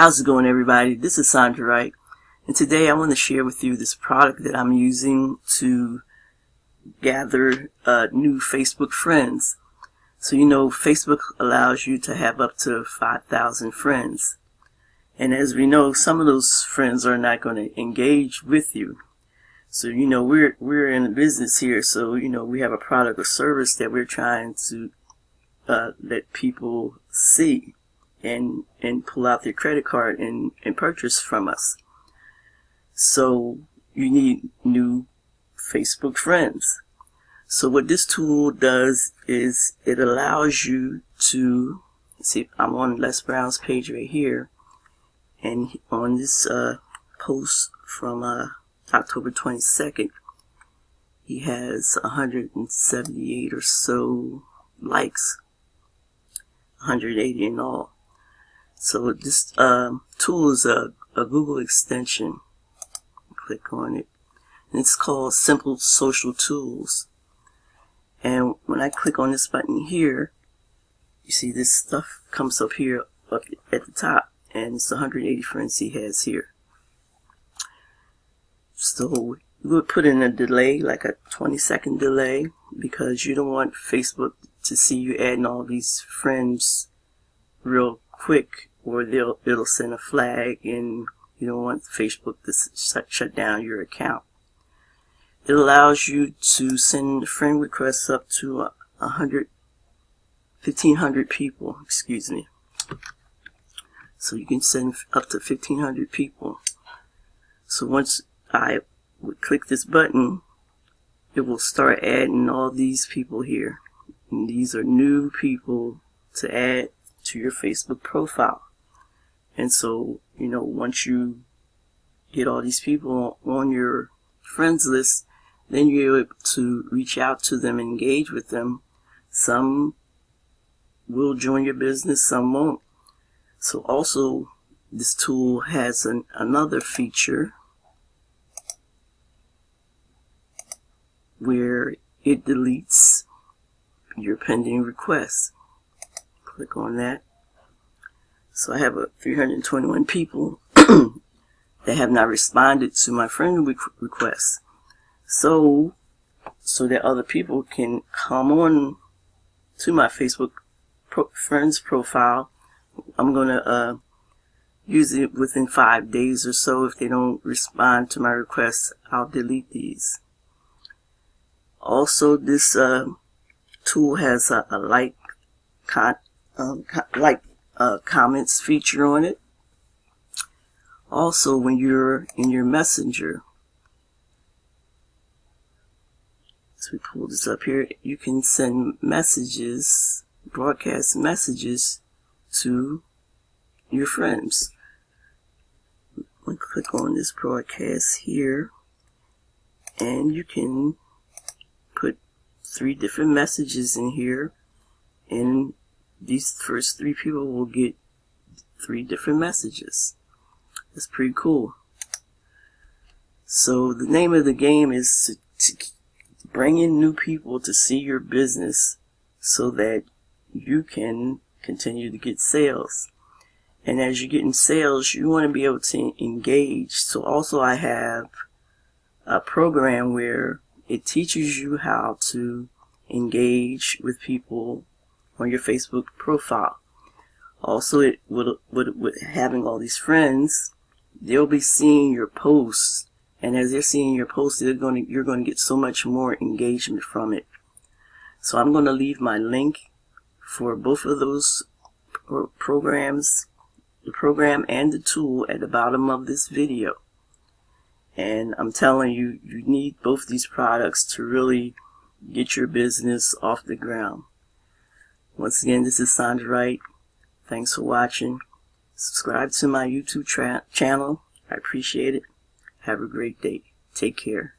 How's it going, everybody? This is Sandra, and today I want to share with you this product that I'm using to gather new Facebook friends. So you know, Facebook allows you to have up to 5,000 friends, and as we know, some of those friends are not going to engage with you. So you know, we're in a business here, so you know, we have a product or service that we're trying to let people see and pull out their credit card and purchase from us. So you need new Facebook friends. So what this tool does is it allows you to see. I'm on Les Brown's page right here, and on this post from October 22nd, he has 178 or so likes, 180 in all. So this tool is a Google extension. Click on it, and it's called Simple Social Tools. And when I click on this button here, you see this stuff comes up here up at the top, and it's 180 friends he has here. So you would put in a delay, like a 20-second delay, because you don't want Facebook to see you adding all these friends real quick, or it'll send a flag, and you don't want Facebook to shut down your account. It allows you to send friend requests up to 1,500 people, excuse me. So you can send up to 1,500 people. So once I would click this button, it will start adding all these people here. And these are new people to add to your Facebook profile. And so, you know, once you get all these people on your friends list, then you're able to reach out to them and engage with them. Some will join your business, some won't. So also, this tool has another feature where it deletes your pending requests. Click on that. So I have 321 people that have not responded to my friend requests. So that other people can come on to my Facebook friends profile. I'm gonna use it within 5 days or so. If they don't respond to my requests, I'll delete these. Also, this tool has a comments feature on it. Also, when you're in your messenger, so we pull this up here, you can send messages, broadcast messages to your friends. I'm going to click on this broadcast here, and you can put 3 different messages in here, and these first 3 people will get 3 different messages. That's pretty cool. So the name of the game is to bring in new people to see your business so that you can continue to get sales. And as you're getting sales, you want to be able to engage. So also I have a program where it teaches you how to engage with people on your Facebook profile. Also, it with having all these friends, they'll be seeing your posts, and as they're seeing your posts, you're going to get so much more engagement from it. So I'm going to leave my link for both of those programs, the program and the tool, at the bottom of this video. And I'm telling you, you need both these products to really get your business off the ground. Once again, this is Sandra. Thanks for watching. Subscribe to my YouTube channel. I appreciate it. Have a great day. Take care.